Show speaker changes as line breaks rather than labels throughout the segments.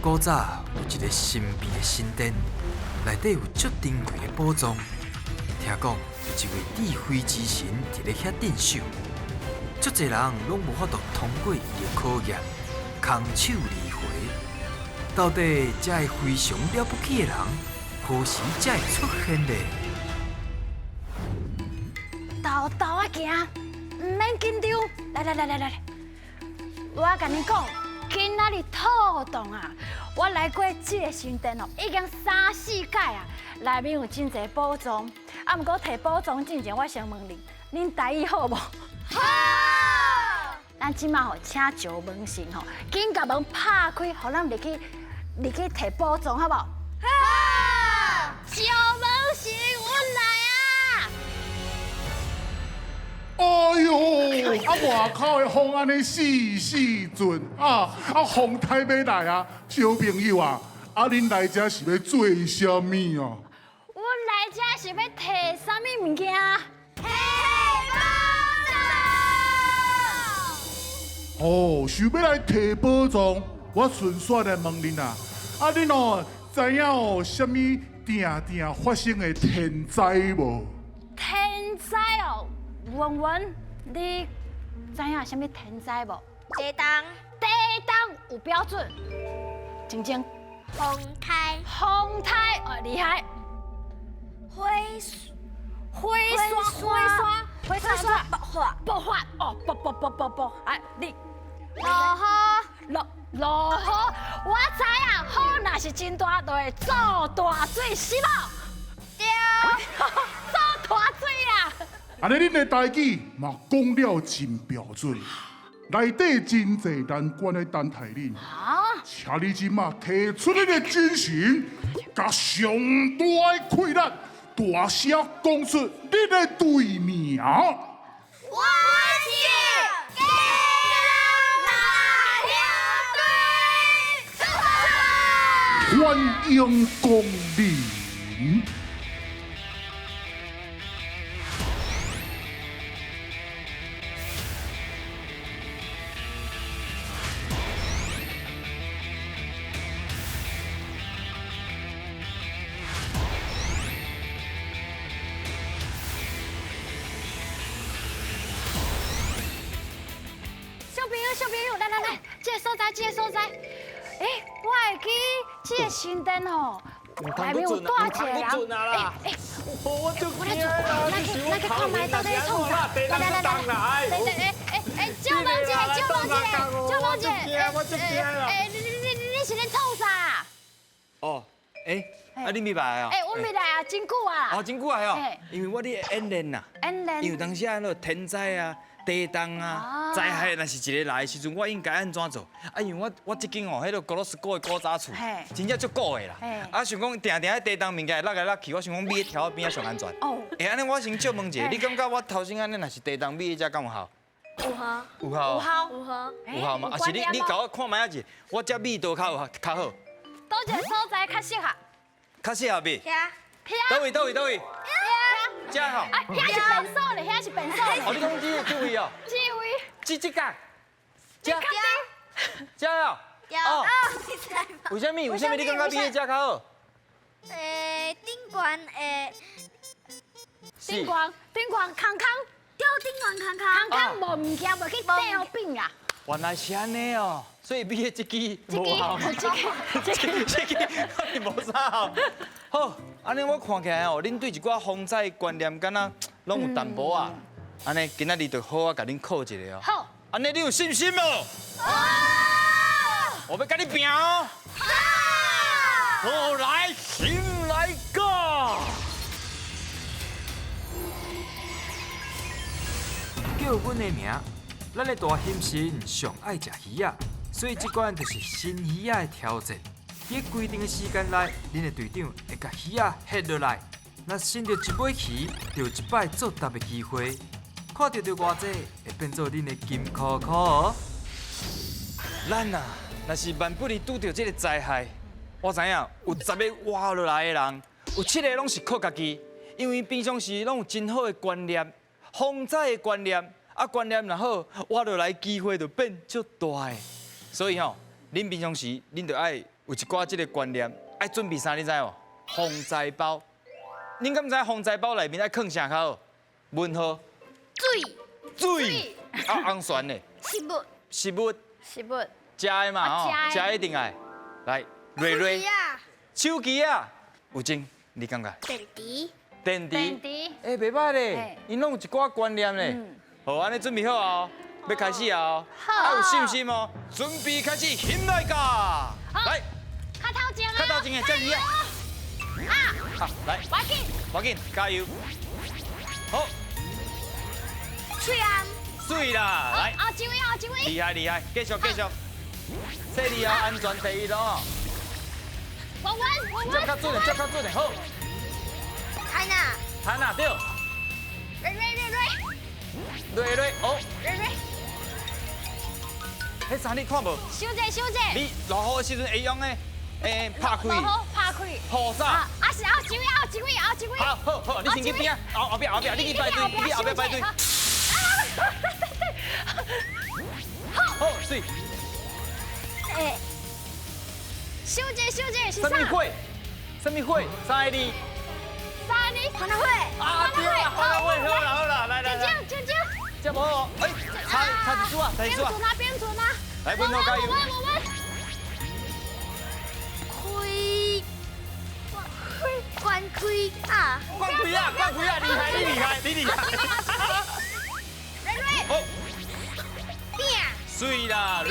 古早有一个神秘的神殿，内底有足珍贵的宝藏。听讲有一位智慧之神伫咧遐镇守，足侪人拢无法度通过伊的考验，空手而回。到底这个非常了不起的人，何时才会出现呢？
豆豆啊行，唔免紧张，来，我甲你讲，今仔日透洞啊，我来过这个神殿哦，已经3、4届啊，内面有真侪宝藏。啊，毋过摕宝藏之前，我先问你，恁台语好无？好。咱即马吼，请石门神吼，紧甲门拍开，互咱入去摕宝藏，好无？好。石门神，我来啊！
哎呦，外口的风安尼细阵风太要来啊，小朋友啊，恁来这是要做啥物啊？
我来这是要摕啥物物件？摕宝藏！
哦，想要来摕宝藏，我顺续来问恁啊，恁哦知影哦，啥物定发生的天灾无？
天灾哦，文文，你知影啥物天灾无？
地动、
地动有标准，晶晶。
风台、
风台哦，厉害。
灰
刷，
爆发、
哦，爆，哎，你
落雨、
落雨，我知影，雨若是真大，就会造大水，是无？
对，
造大水啊！
安尼恁的台语嘛讲了真标准，内底真侪难关的等待恁。请你即马提出你的精神，甲上大的困难，大声讲出你的队名。
我是地老鸟队，
欢迎光临。
小朋友，来，这个所在，哎，我会记这个神殿吼，内面有大一个人，
我就惊啊！
咱去看卖到底在创啥？来，救梦姐，你是咧创啥？
哦，你明白哦？
我未来啊，真久啊。
哦，真久啊哦，因为我咧演练呐，因为当时啊，那天灾啊。地动啊，灾害若是一个来的时阵，我应该安怎做？因为我即间哦，迄个俄罗斯古的古早厝，真正足古的啦。想讲定喺地动物件落去，我想讲米条边仔上安全。安尼我先借问者，你感觉我头先安尼若是地动米只敢有效？有效吗？是你甲我看卖下子，我只米刀较好。
倒一个所在较适合？
较适合米？
倒
位？遮吼。
遐是便所咧，遐是便所咧。
哦，你讲这位哦？
这位。
这间。遮哦。
有，你知吗？
为什么你感觉比迄只较好？
顶悬空，
丢顶悬空，
无物件袂去顶好饼啦。
原来是安尼哦，所以比迄一支无效。这支无啥效。好，安尼我看起来哦，恁对一寡风灾观念敢若拢有淡薄啊。安尼今仔日就好啊，甲恁考一下哦。
好。
安尼你有信心无？我要跟你拼哦。好，来，先来个。叫阮的名，咱的大仙神上爱食鱼啊，所以这关就是新鱼仔的挑战。在规定的时间内，恁的队长会甲鱼仔下落来。若伸到一尾鱼，就有一摆作答的机会。看到偌济，会变做恁的金箍箍哦。咱啊，若是万不利拄到这个灾害，我知影有10个活落来的人，有7个拢是靠家己，因为平常时拢有真好的观念，风灾的观念，观念若好，活落来机会就变足大的。所以吼，恁平常时恁就爱
有一寡即个观念，爱准备啥你知无？防灾包。恁敢知防灾包内面爱放啥较好？文号、水，红旋的，食物，
是不？
食的嘛吼，
食的
食一定爱。来，瑞，手机啊，有精，你感觉？电池，袂歹咧，因拢有一寡观念咧。好，安尼准备好啊，要开始啊，要有信心哦。准备开始，힘来噶！来，
较头前啊！
较头前的正义啊！好，来，要紧，加油！好，水啦，来，
后一位，
厉害，继续。细力哦，安全第一咯。
稳，
接较准的，好。弹啊，对。瑞，哦。迄啥你看无？
小姐，
你落雨的时阵会用的，拍开。雨伞。
是后一位。
好，你先去边啊，后壁，你去排队，你去后壁排队。好，水。
小姐是
什么会？三个字。
花花会。
啊，对啦，花花会，好啦，来。
啾，
这无哦，差一组啊，
边存啊。
来，温柔加油。
关开啊！
关开啊！你厉害！好，水啦，瑞。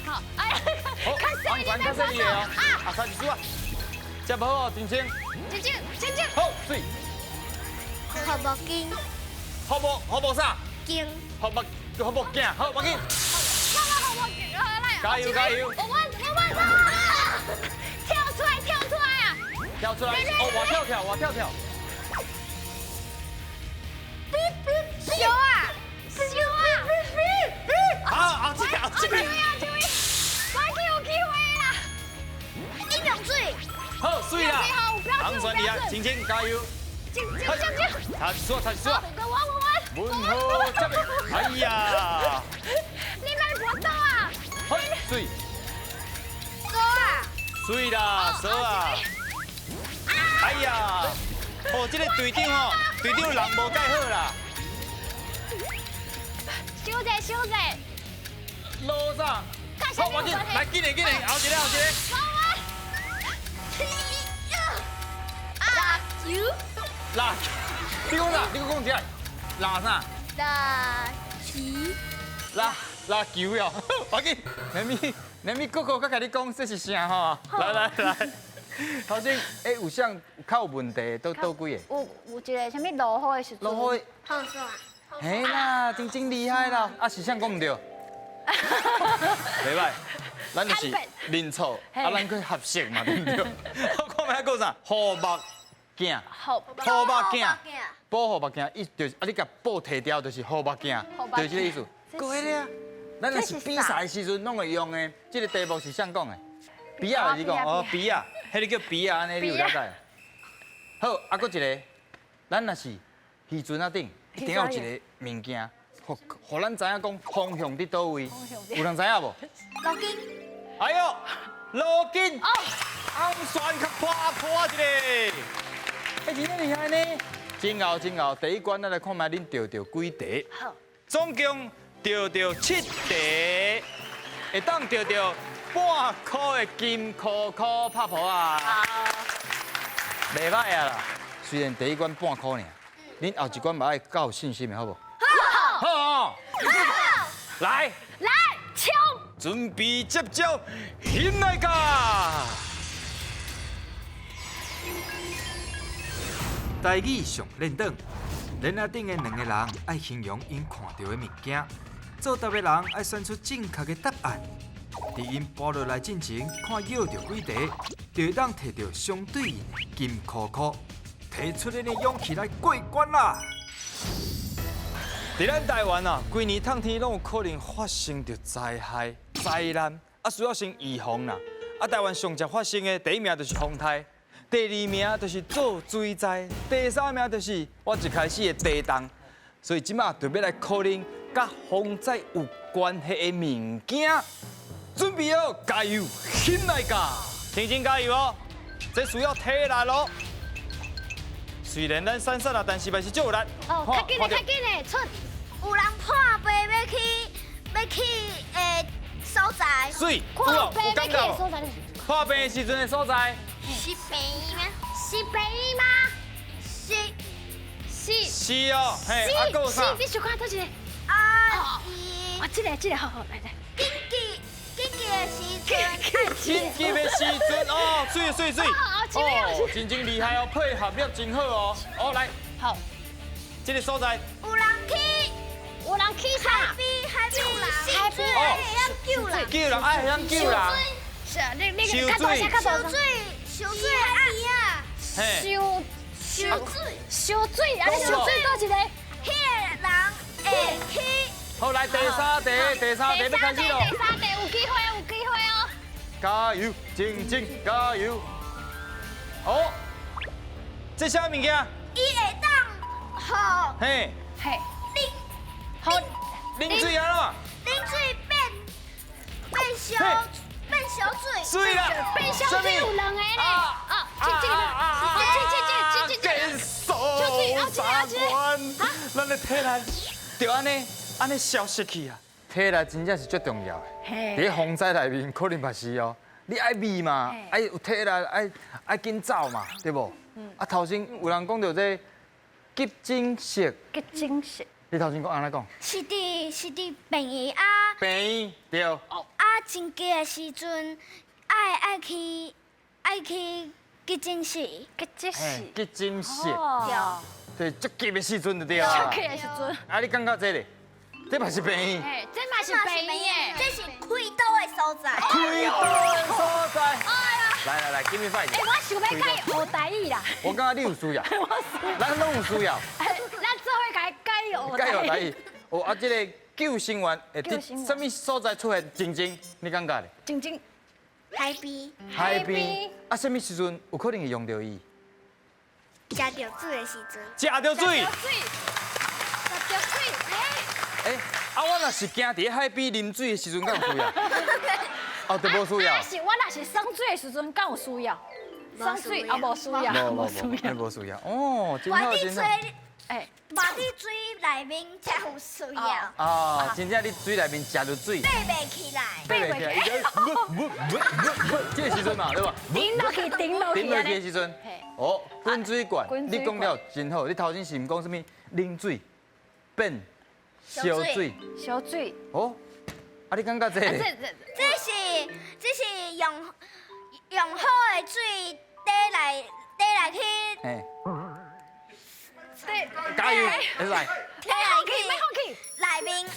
好，哎呀，
好，较细力哦。差一组啊，这无哦，真
啾，
好，水。好无啥？好无镜，好，要紧。加油！
我跳出来啊！
跳出来！哦，我跳。
小啊！
好，这个。
我有机会啦！
一秒水，
好，水啦！
红
旋厉害，轻加油！差一组。
我。
文豪，这边，哎呀！
你们不走啊！
好，水。水啦，蛇啊！哎呀！哦，这个队长人无介好啦。
小姐。
路上。好，我紧，来紧的，后一个。辣，你讲啥？你讲一下。辣啥？辣球哟！我紧，连咪哥哥甲你讲这是啥吼？来，头先有啥较有问题都几个？
有一个什么落雨的时阵。
落雨。
好爽。
嘿啦，真厉害啦！是啥讲唔对？袂歹，咱就是认错，咱去合适嘛，对唔对？我看卖还讲啥？护目镜，护目镜，保护目镜，伊就是你甲布摕掉，就是护目镜，就是这个意思。过来啊！咱若是比赛的时阵拢会用的，这个题目是啥讲的？比啊，你讲比啊，迄个叫比啊，安尼你有了解？好，搁一个，咱若是渔船啊顶，一定要有一个物件，互咱知影讲方向伫倒位，有人知影无？
路径。
哎呦，路径，红旋较破一个，真厉害呢！真后，第一关咱来看卖恁钓几题？
好，
总共钓7题，会当钓半块的金箍拍婆啊！袂歹啊啦，虽然第一关半块尔，恁后一关嘛爱较有信心的好不？好，来，
冲！
准备接招，힘来噶！
台语上练档，连下顶的两个人爱形容因看到的物件，作答的人爱选出正确的答案。伫因步落来进前，看绕到几题，就会当摕到相对应的金箍，提出恁的勇气来过关啦！
伫咱台湾啊，规年冬天拢有可能发生着灾害、灾难，需要先预防啦。台湾上常发生的第一名就是风台，第二名就是做水灾，第三名就是我一开始的地震。所以即马就要来考恁甲风灾有关系的物件，准备好，加油，힘来噶！婷婷加油哦！这需要体力咯。虽然咱散散啦，但是嘛是足力。
哦，较紧嘞，较紧嘞，出。
有人破杯要去所在，
水，
看
有
病要去的所在。
破病的时阵的所在。
是病吗？
是病吗？是。
是哦，嘿，啊，还有啥？
你想看倒一个？
啊，
啊，这个，好，来。
紧急的时阵，
紧急的时阵哦，水。
哦，
真厉害哦，配合力真好哦。哦，来，
好，
这个所在。
有人去
啥？
海边戏水，要救人。
救人，爱想救人。
是，你较大声，较大声。
烧水阿姨啊，
嘿，
烧水，啊，烧水倒一个。
迄个人会去。
好，来第三题要开始咯。
第三题有机会哦。
加油，静，加油！哦，这啥物件？
伊会当好
嘿，
好，
啉水啊嘛？
冷水变烧水。
水啦，
变烧水有两个呢。啊，这，
减速三关，咱的体力就安尼消失去啊！体力真正是最重要的。伫风灾内面可能嘛是哦，你爱美嘛，爱有体力，爱紧走嘛，对不？啊，头先有人讲到这急诊室，你头先讲安怎讲？
是伫病院啊，
病院对。
真急的时阵，爱去急诊室。
急诊室，
哦，
对，足急的时阵就对啊。
的时阵。
啊，你感觉这里，这嘛是病院。
这嘛是病院，
这是开刀的所在。
开刀的所在。来，give me five。
我想要改学台语啦。
我感觉你有需要，咱拢有需要。
咱做伙改学台语。
台语。哦，啊，这个救生员会伫什么所在出现？静，你感觉咧？
静。
海边
海边。啊，什么时阵有可能会用到伊？
食到水的时阵。
食到水。
食到水，
啊，我若是惊伫海边啉水的时阵，敢有需要？哦，就无需要。
我若是生水的时阵，敢有需要？生水啊，无需要，
无需要。哦，真好，真好。
麻伫水内面才有需要。
哦，真正你水内面食到水，
爬袂起来。
伊就这个时阵嘛，对吧？
顶落去
的时阵，哦，滚水管，你讲了真好。你头先是毋讲什么冷水变烧水？
烧水。
哦，啊，你感觉这？
这是用好的水倒来去。
加油，会使。
放弃。
内面啊，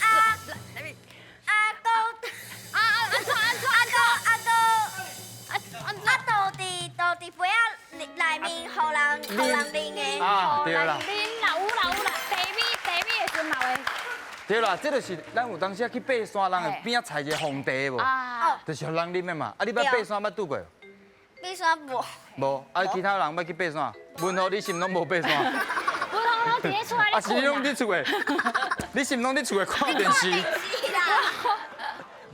倒伫杯仔内面，互人啉的。
啊，对啦。
啉有啦，茶米的时阵嘛会。
对啦，这就是咱有当时去爬山，人会边仔采一个红茶无？就是互人啉的嘛。啊，你捌爬山捌拄过？
爬山无。
无，啊，其他人捌去爬山，问候你是毋拢无爬山？
我伫咧厝内咧
啊，是你拢伫厝的，你是毋拢伫厝的看电视？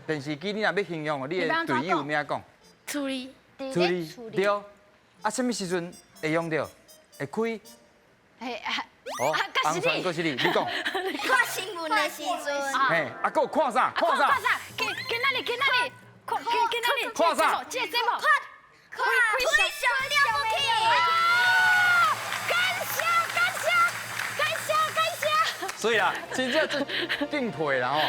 电视机你若要形容哦，你的队友有咩讲？
处理。
对。啊，什么时阵会用到？会开？哦，红船阁是你讲。
看新闻的时阵。
嘿，啊，阁有看啥？
看啥？去哪里？
看啥？
这节目。
看推上了不起。
所以啦，真正进退啦吼。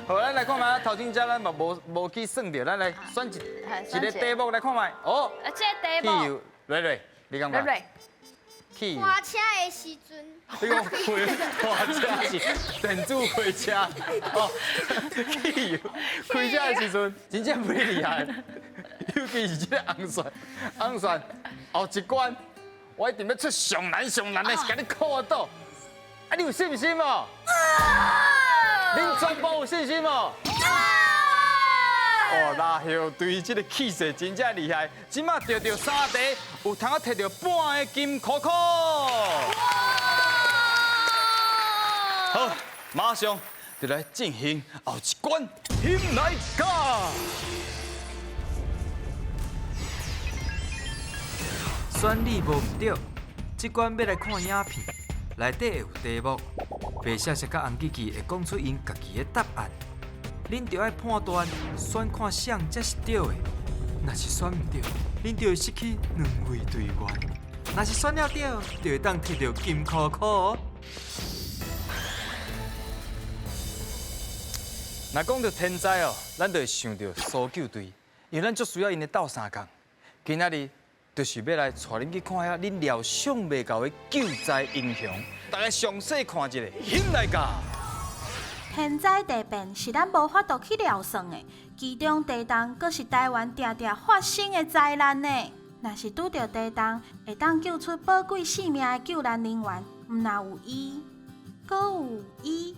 好，咱来看卖，头前遮咱嘛无去算着，咱来选一个题目来看卖。哦，
这题目。
瑞，你感觉？汽油。
开车的时阵。
你讲开车是电子开车，哦，汽油开车的时阵真正不厉害，尤其是这个红船后一关，我一定要出上难的，是甲你考得到。啊，你有信心无？恁全部有信心无？哦，拉后对这个气势真正厉害，即马得到3题，有通啊摕到半个金箍箍。好，马上就来进行后一关，힘来加。
选你无毋对，即关要来看影片，内底会有题目，白雪雪甲红吉吉会讲出因家己的答案，恁就要判断选看谁才是对的。若是选毋对，恁就会失去2位队员；若是选了对，就会当摕到金箍箍哦。
若讲到天灾哦，咱就会想到搜救队，因为咱足需要因的斗相共。今仔日就是要来带恁去看遐恁料想袂到的救灾英雄，大家详细看一下，先来教。
天灾地变是咱无法度去料算的，其中地震阁是台湾常常发生的灾难呢。若是拄到地震，会当救出宝贵性命的救援人员，毋若有伊，阁有伊。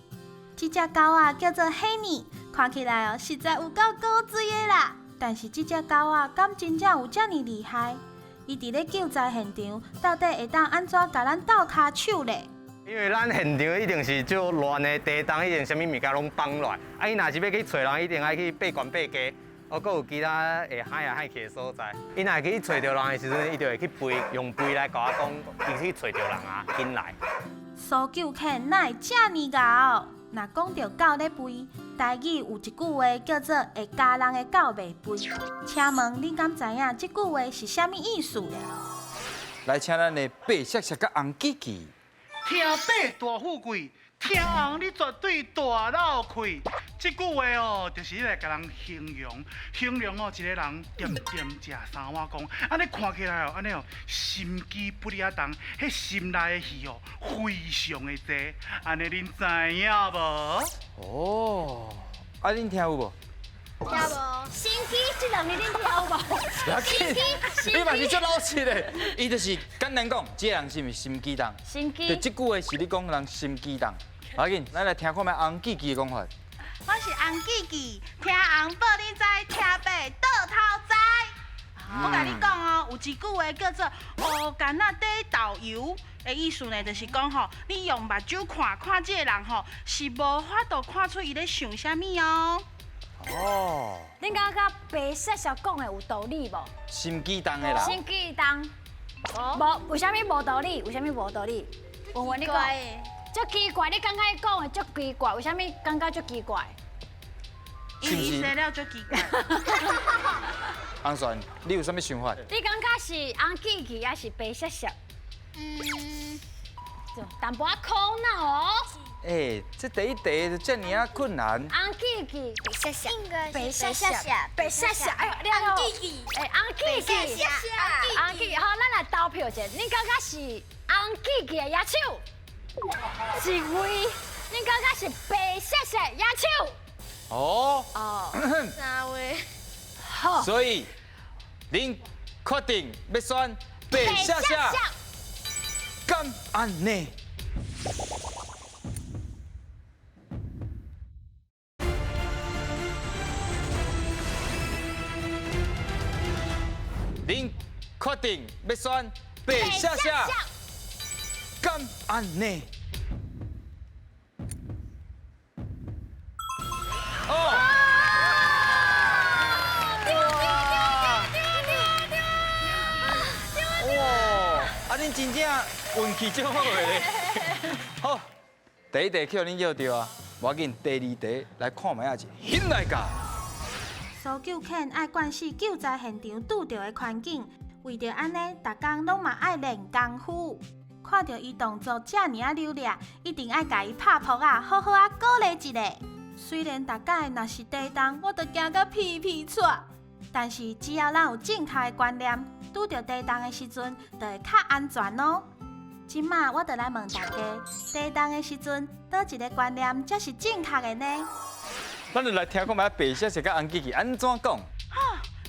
这只狗仔叫做黑尼，看起来实在有够古锥的啦。但是这只狗仔敢真正有遮尔厉害？伊伫咧救灾现场，到底会当安怎甲咱斗骹手咧？
因为咱现场一定是足乱的，地动一定什么物件拢放乱。啊，伊若是要去找人，一定爱去爬悬爬低，还有其他会海啊海去的所在。伊若去找着人的时阵，伊就会去飞，用飞来甲我讲，伊去找着人啊，紧来。
搜救犬哪会遮尔敖？若讲到狗咧吠，台语有一句话叫做“会咬人的狗袂吠”。请问恁敢知影这句话是啥物意思咧？
来，请咱的白雪雪甲红吉吉。
听白大富贵，听红你绝对大闹气。这句话哦，就是来甲人形容哦，一个人点点食三碗公，安尼看起来哦，安尼哦，心机不离啊动，迄心内的戏哦，非常的多。安尼恁知影无？
哦，啊，恁听有无？
听无？心机这两个恁听有无？心机，
你嘛是足老实的，伊就是简单讲，这个人是毋是心机重？
心机
就这句话是你讲人心机重。要紧，咱来听看卖红吉吉的讲法。
我是红吉吉，听红报你知，听白倒头栽。我甲你讲哦，有一句话叫做“乌干仔底豆油”的意思呢，就是讲吼，你用目睭看这个人吼，是无法度看出伊咧想啥物哦。
哦，
恁感觉白雪雪讲的有道理无？
心机重的人。
心机重，无为虾米无道理？为虾米无道理？文文你讲，足奇怪，你刚才讲的足奇怪，为虾米感觉足奇怪？
因为伊生了足奇怪。
红璇，你有啥物想法？
你感觉是红吉吉还是白雪雪？就淡薄仔苦恼哦。
这第一题就遮尔啊困难。
红吉吉，
谢谢，
白雪雪，白雪雪，哎呦，你好，
弟弟，
红吉吉，红吉吉，好，咱来投票者，你感觉是红吉吉的野手，一位，你感觉是白雪雪野手？
哦，
三位，
好，
所以您确定要选白雪雪？敢安呢？您确定要选白雪雪？敢安呢？哦！哇！啊，恁真正运气真好诶！好，第一题叫恁叫对啊，无要紧，第二题来看卖啊，是先来教。
搜救犬爱惯势救灾现场拄到的环境，为着安尼，逐工拢嘛爱练功夫。看到伊动作遮尔啊流利，一定爱甲伊拍扑啊，好好啊鼓励一下。虽然大概若是地动，我都惊到屁屁喘，但是只要咱有正确的观念，拄到地动的时阵，就会较安全哦。今麦我就来问大家，地动的时阵，倒一个观念才是正确的呢？
咱就来听看卖白雪雪甲红吉吉安怎讲。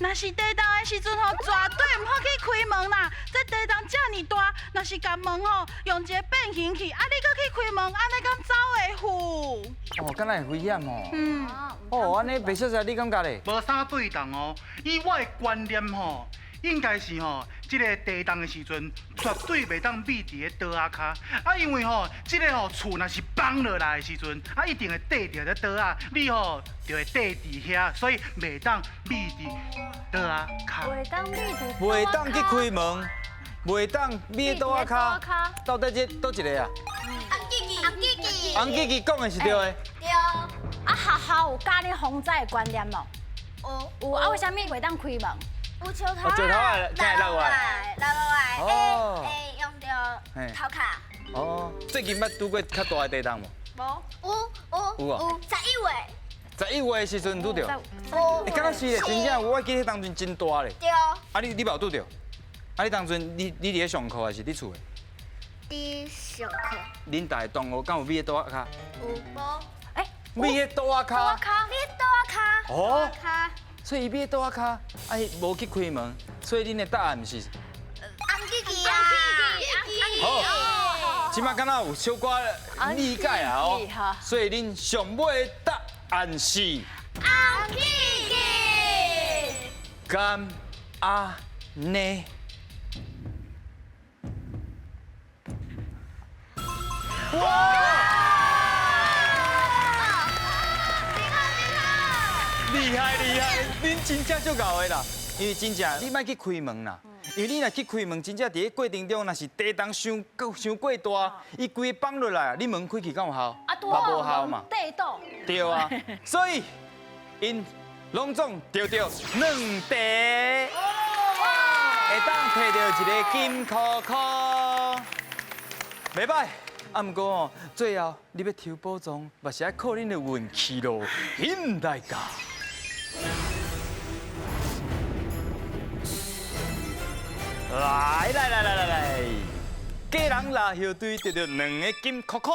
若是地动的时阵吼，绝对唔好去开门啦！这地动遮尔大，若是甲门吼用一个变形器，啊，你搁去开门，安尼敢走会赴？
哦，敢若会危险哦。哦，安尼白雪雪你感觉咧？
无啥对动哦，以我的观念吼，应该是吼，这个地动的时阵，绝对袂当秘伫个桌仔骹，啊，因为吼，这个吼厝若是崩落来的时阵，啊，一定会缀着这桌仔，你吼就会缀伫遐，所以袂当秘伫桌仔骹。
袂当秘伫，
袂当去开门，袂当买倒啊卡，到底这倒一个啊？红吉吉讲的是对的。
对。
啊，学校有教你防灾的观念无？有啊，为什么袂当开门？
有石头
石头啊，敢会落来？
落来，
哦
会用到头卡。
哦，最近捌拄过较大的地动无？有啊。 11月的时阵拄着。敢若是嘞，真正我记得迄当阵真大咧。
对。
啊，你冇拄着？啊，你当阵你伫咧上课还是伫厝的？
伫上课。
恁大同学敢有买倒啊卡？
有无？
买迄倒啊卡。
买倒啊卡。
哦。所以伊买倒啊卡，啊，无去开门，所以恁的答案是？
红吉吉啊！
好，即马敢若有小可理解啊哦。所以恁上尾的答案是
红吉吉。
敢啊呢？哇！厉害厉害，恁真正足够的啦！因为真正你莫去开门啦，因为你若去开门，真正伫咧过程中，若是地动伤过大，伊规个放落来，你门开去敢有效？嘛无效嘛。
地倒。
对啊，所以因拢总得到2题，会当摕到一个金箍箍，袂歹。啊，毋过哦，最后你要抽宝藏，嘛是要靠恁的运气咯，尹大家。来，家人拉后队得到2个金箍箍。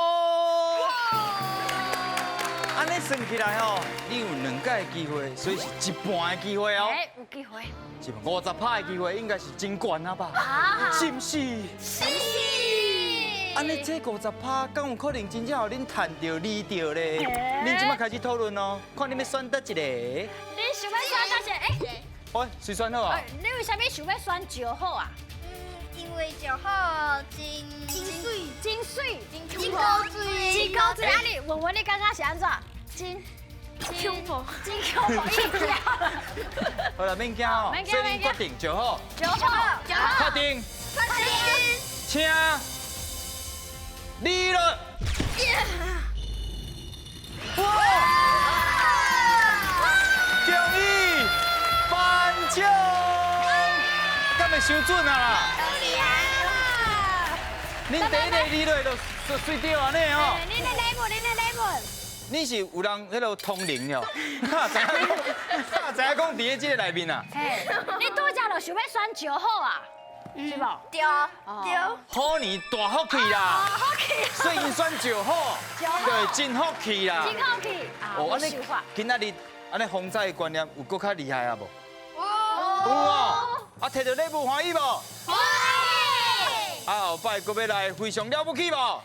安尼算起来吼，你有2届的机会，所以是一半的机会哦。
有机会。
是50%的机会，应该是真悬啊吧？是不是？
是。
安尼这50%，敢有可能真正互恁赚到、利到咧？恁即马开始讨论哦，看恁要选倒一个。
你想要选哪些？
喂，谁选好啊？
你为什么想要选石好啊？
因为石好真水，真高水。
啊，你问问你感觉是安怎？真 Q 一条。
好了，免惊哦，所以恁决定石好。
石好。
确定。请你了。哇！恭喜颁奖，敢会伤准啊啦？恁第一个理论就随掉安尼哦。
恁的礼物。
你是有人迄落通灵哦？知影讲伫咧这个内面啊？
你拄则就想要选石好啊？是无？
对。
好年大福气啦！所以因选石好，对，真福气啦。
真好气啊！
哦，安尼今仔日安尼防灾的观念有搁较厉害啊无？有哦。啊，摕到礼物欢喜无？
欢喜。
啊，后摆搁要来非常了不起无？要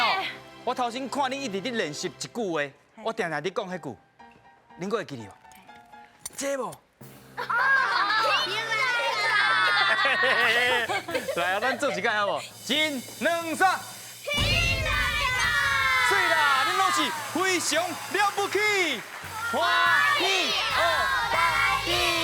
哦！我头先看你一直伫练习一句话，我定定伫讲迄句，恁搁会记得无？这无？来啊，咱做一届好无？1、2、3。所以啦，恁拢是非常了不起，欢喜哦，欢喜。